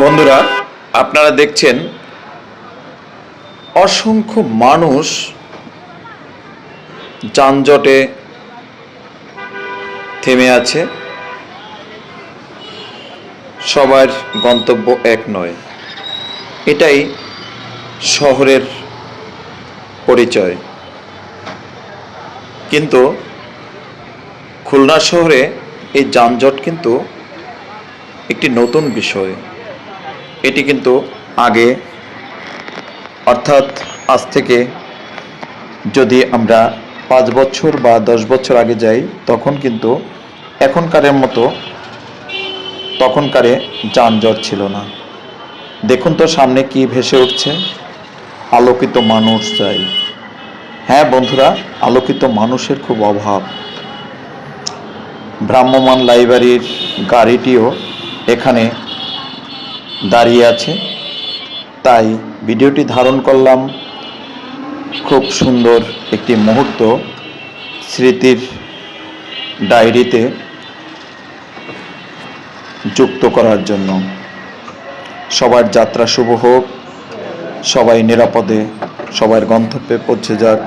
বন্ধুরা, আপনারা দেখছেন অসংখ্য মানুষ যানজটে থেমে আছে। সবার গন্তব্য এক নয়, এটাই শহরের পরিচয়। কিন্তু খুলনা শহরে এই যানজট কিন্তু একটি নতুন বিষয়। এটি কিন্তু আগে, অর্থাৎ আজ থেকে যদি আমরা 5 বছর বা 10 বছর আগে যাই, তখন কিন্তু এখনকারের মতো তখনকারে যানজট ছিল না। দেখুন তো সামনে কি ভেসে উঠছে, আলোকিত মানুষ চাই। হ্যাঁ বন্ধুরা, আলোকিত মানুষের খুব অভাব। ভ্রাম্যমাণ লাইব্রেরির গাড়িটিও এখানে দাঁড়িয়ে আছে, তাই ভিডিওটি ধারণ করলাম খুব সুন্দর একটি মুহূর্ত স্মৃতির ডায়েরিতে যুক্ত করার জন্য। সবার যাত্রা শুভ হোক, সবাই নিরাপদে সবার গন্তব্যে পৌঁছে যাক।